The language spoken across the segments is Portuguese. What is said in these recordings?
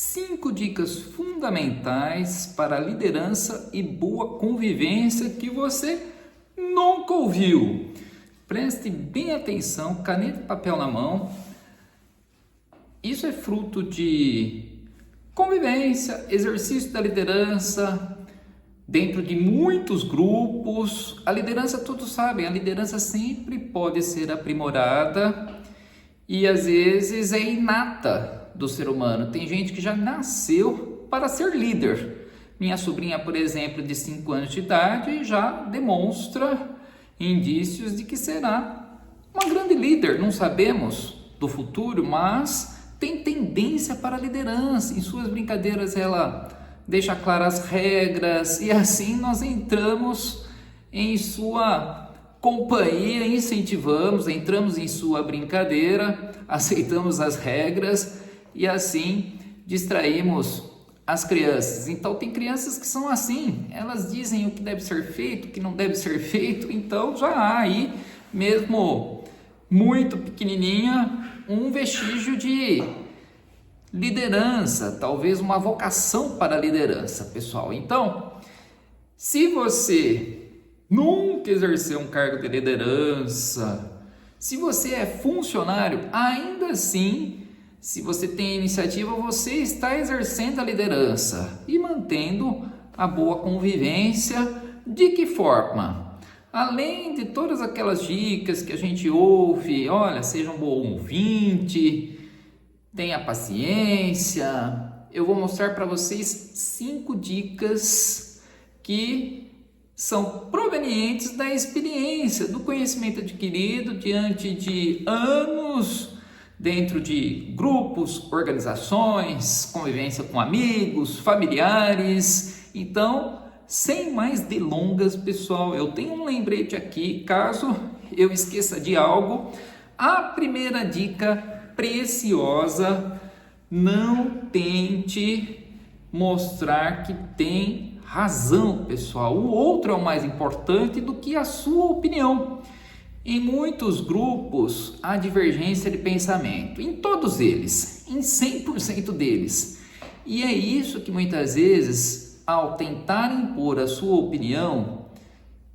5 dicas fundamentais para a liderança e boa convivência que você nunca ouviu. Preste bem atenção, caneta e papel na mão. Isso é fruto de convivência, exercício da liderança, dentro de muitos grupos. A liderança, todos sabem, a liderança sempre pode ser aprimorada e às vezes é inata do ser humano. Tem gente que já nasceu para ser líder. Minha sobrinha, por exemplo, de 5 anos de idade, já demonstra indícios de que será uma grande líder. Não sabemos do futuro, mas tem tendência para a liderança. Em suas brincadeiras ela deixa claras as regras e assim nós entramos em sua companhia, incentivamos, entramos em sua brincadeira, aceitamos as regras e assim distraímos as crianças. Então tem crianças que são assim, elas dizem o que deve ser feito, o que não deve ser feito, então já há aí, mesmo muito pequenininha, um vestígio de liderança, talvez uma vocação para a liderança, pessoal. Então, se você nunca exerceu um cargo de liderança, se você é funcionário, ainda assim, se você tem iniciativa, você está exercendo a liderança e mantendo a boa convivência. De que forma? Além de todas aquelas dicas que a gente ouve, olha, seja um bom ouvinte, tenha paciência, eu vou mostrar para vocês 5 dicas que são provenientes da experiência, do conhecimento adquirido diante de anos dentro de grupos, organizações, convivência com amigos, familiares. Então, sem mais delongas, pessoal, eu tenho um lembrete aqui, caso eu esqueça de algo. A primeira dica preciosa: não tente mostrar que tem razão, pessoal. O outro é o mais importante do que a sua opinião. Em muitos grupos há divergência de pensamento, em todos eles, em 100% deles. E é isso que muitas vezes, ao tentar impor a sua opinião,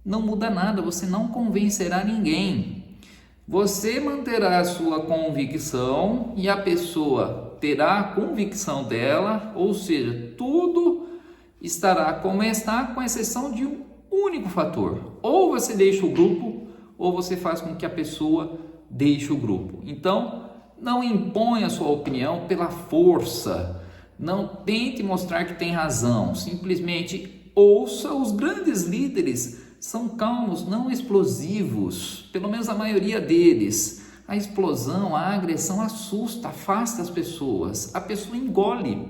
não muda nada, você não convencerá ninguém. Você manterá a sua convicção e a pessoa terá a convicção dela, ou seja, tudo estará como está, com exceção de um único fator. Ou você deixa o grupo, ou você faz com que a pessoa deixe o grupo. Então, não imponha a sua opinião pela força, não tente mostrar que tem razão, simplesmente ouça. Os grandes líderes são calmos, não explosivos, pelo menos a maioria deles. A explosão, a agressão assusta, afasta as pessoas, a pessoa engole,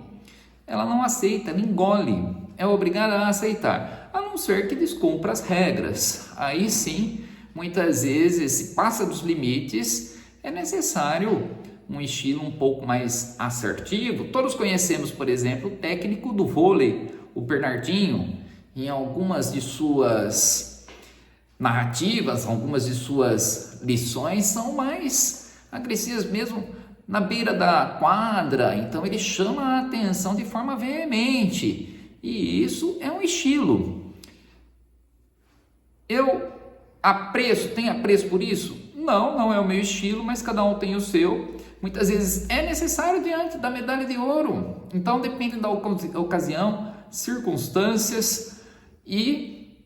ela não aceita, ela engole, é obrigada a aceitar, a não ser que descumpra as regras. Aí sim, muitas vezes, se passa dos limites, é necessário um estilo um pouco mais assertivo. Todos conhecemos, por exemplo, o técnico do vôlei, o Bernardinho. Em algumas de suas narrativas, algumas de suas lições são mais agressivas mesmo na beira da quadra. Então ele chama a atenção de forma veemente. E isso é um estilo. Eu tenho apreço por isso? Não, não é o meu estilo, mas cada um tem o seu. Muitas vezes é necessário diante da medalha de ouro. Então depende da ocasião, circunstâncias e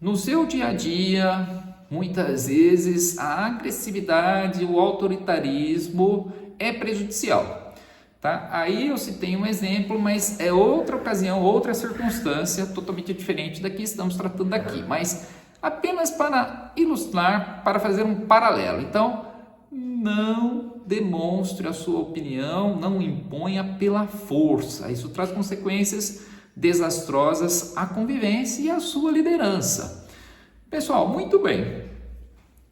no seu dia a dia, muitas vezes a agressividade, o autoritarismo é prejudicial. Tá? Aí eu citei um exemplo, mas é outra ocasião, outra circunstância totalmente diferente da que estamos tratando aqui. Mas apenas para ilustrar, para fazer um paralelo. Então, não demonstre a sua opinião, não imponha pela força. Isso traz consequências desastrosas à convivência e à sua liderança. Pessoal, muito bem.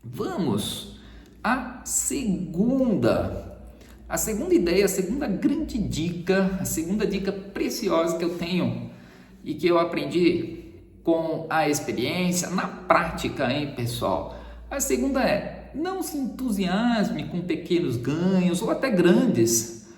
Vamos à segunda ideia, a segunda grande dica, a segunda dica preciosa que eu tenho e que eu aprendi com a experiência, na prática, hein, pessoal? A segunda é: não se entusiasme com pequenos ganhos ou até grandes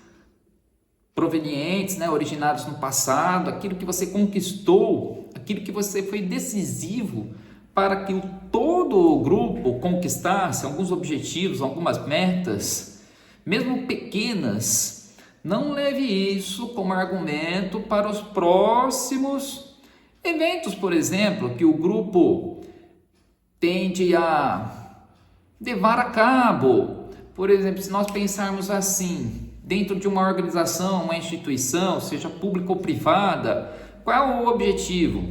provenientes, né, originados no passado, aquilo que você conquistou, aquilo que você foi decisivo para que todo o grupo conquistasse alguns objetivos, algumas metas, mesmo pequenas. Não leve isso como argumento para os próximos eventos, por exemplo, que o grupo tende a levar a cabo. Por exemplo, se nós pensarmos assim, dentro de uma organização, uma instituição, seja pública ou privada, qual é o objetivo?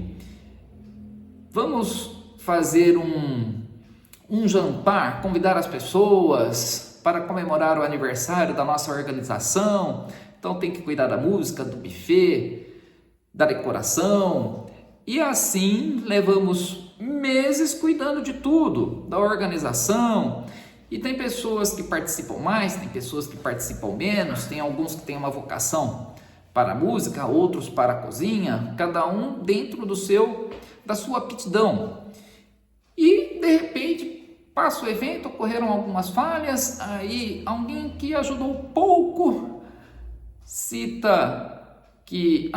Vamos fazer um jantar, convidar as pessoas para comemorar o aniversário da nossa organização. Então tem que cuidar da música, do buffet, da decoração. E assim levamos meses cuidando de tudo, da organização. E tem pessoas que participam mais, tem pessoas que participam menos, tem alguns que têm uma vocação para a música, outros para a cozinha, cada um dentro da sua aptidão. E de repente passa o evento, ocorreram algumas falhas, aí alguém que ajudou pouco cita que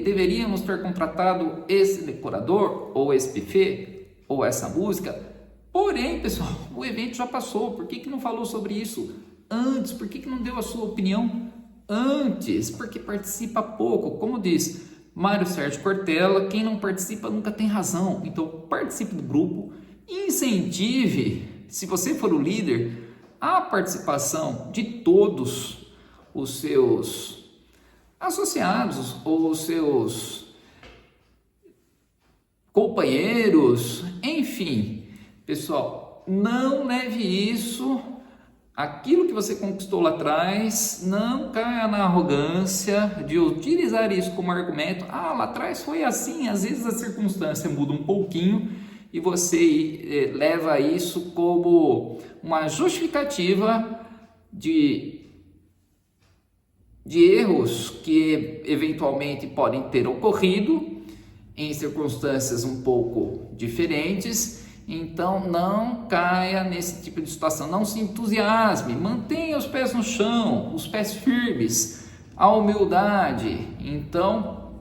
deveríamos ter contratado esse decorador, ou esse buffet, ou essa música. Porém, pessoal, o evento já passou. Por que não falou sobre isso antes? Por que não deu a sua opinião antes? Porque participa pouco. Como diz Mário Sérgio Cortella, quem não participa nunca tem razão. Então, participe do grupo, incentive, se você for o líder, a participação de todos os seus associados ou os seus companheiros, enfim. Pessoal, não leve isso, aquilo que você conquistou lá atrás, não caia na arrogância de utilizar isso como argumento. Lá atrás foi assim, às vezes a circunstância muda um pouquinho e você leva isso como uma justificativa de erros que eventualmente podem ter ocorrido em circunstâncias um pouco diferentes. Então não caia nesse tipo de situação, não se entusiasme, mantenha os pés no chão, os pés firmes, a humildade. Então,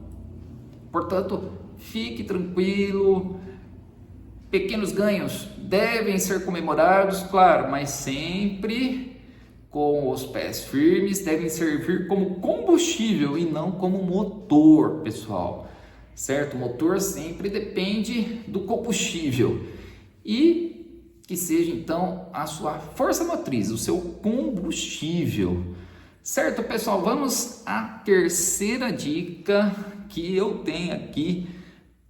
portanto, fique tranquilo, pequenos ganhos devem ser comemorados, claro, mas sempre com os pés firmes, devem servir como combustível e não como motor, pessoal, certo? O motor sempre depende do combustível. E que seja então a sua força motriz, o seu combustível. Certo, pessoal? Vamos à terceira dica que eu tenho aqui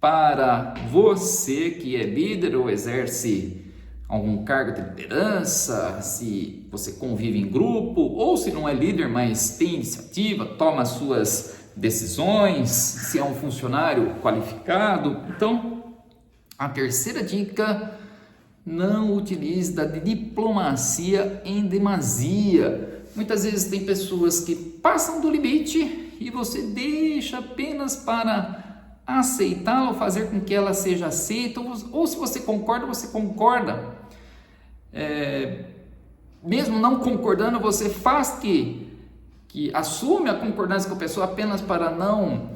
para você que é líder ou exerce algum cargo de liderança, se você convive em grupo ou se não é líder, mas tem iniciativa, toma as suas decisões, se é um funcionário qualificado. Então, a terceira dica: não utilize da diplomacia em demasia. Muitas vezes tem pessoas que passam do limite e você deixa apenas para aceitá-la ou fazer com que ela seja aceita, ou se você concorda, você concorda. Mesmo não concordando, você faz que assume a concordância com a pessoa apenas para não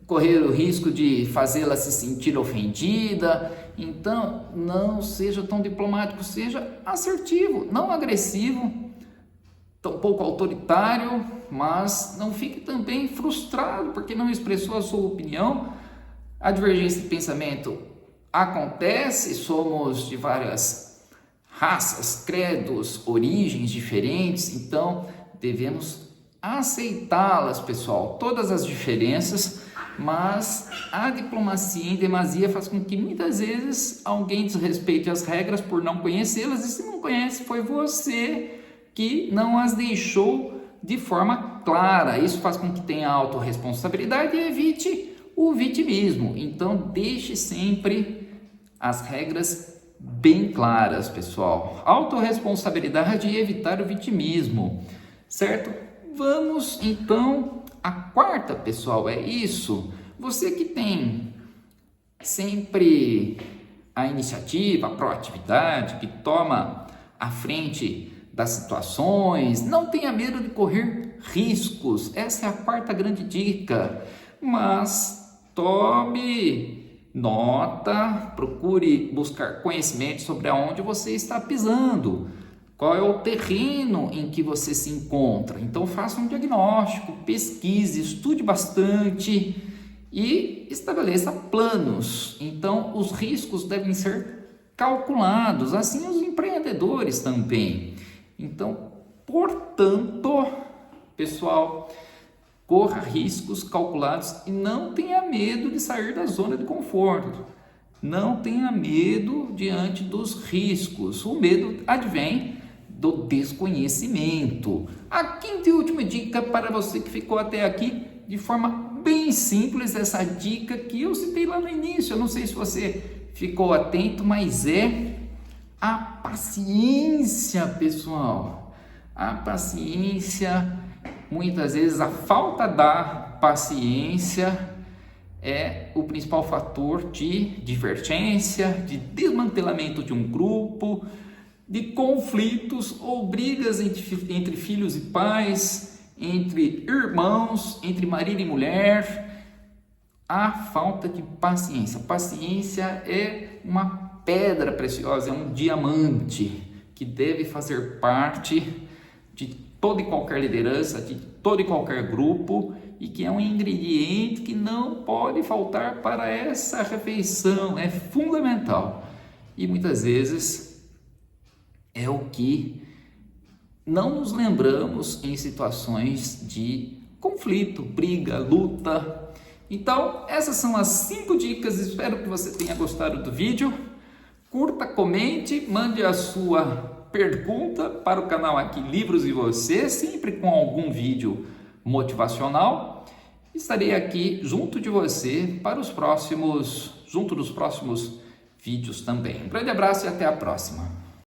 correr o risco de fazê-la se sentir ofendida. Então, não seja tão diplomático, seja assertivo, não agressivo, tampouco autoritário, mas não fique também frustrado porque não expressou a sua opinião. A divergência de pensamento acontece, somos de várias raças, credos, origens diferentes, então devemos aceitá-las, pessoal, todas as diferenças. Mas a diplomacia em demasia faz com que muitas vezes alguém desrespeite as regras por não conhecê-las, e se não conhece, foi você que não as deixou de forma clara. Isso faz com que tenha autorresponsabilidade e evite o vitimismo. Então deixe sempre as regras bem claras, pessoal. Autorresponsabilidade e evitar o vitimismo, certo? Vamos então a quarta, pessoal, é isso. Você que tem sempre a iniciativa, a proatividade, que toma a frente das situações, não tenha medo de correr riscos. Essa é a quarta grande dica. Mas tome nota, procure buscar conhecimento sobre aonde você está pisando, qual é o terreno em que você se encontra. Então faça um diagnóstico, pesquise, estude bastante e estabeleça planos. Então os riscos devem ser calculados, assim os empreendedores também. Então, portanto, pessoal, corra riscos calculados e não tenha medo de sair da zona de conforto. Não tenha medo diante dos riscos. O medo advém do desconhecimento. A quinta e última dica para você que ficou até aqui, de forma bem simples, essa dica que eu citei lá no início. Eu não sei se você ficou atento, mas é a paciência, pessoal. A paciência, muitas vezes a falta da paciência é o principal fator de divergência, de desmantelamento de um grupo, de conflitos ou brigas entre filhos e pais, entre irmãos, entre marido e mulher. A falta de paciência. Paciência é uma pedra preciosa, é um diamante que deve fazer parte de toda e qualquer liderança, de todo e qualquer grupo, e que é um ingrediente que não pode faltar para essa refeição, é fundamental. E muitas vezes é o que não nos lembramos em situações de conflito, briga, luta. Então, essas são as 5 dicas, espero que você tenha gostado do vídeo. Curta, comente, mande a sua pergunta para o canal aqui Livros e Você, sempre com algum vídeo motivacional. Estarei aqui junto de você para os próximos vídeos também. Um grande abraço e até a próxima.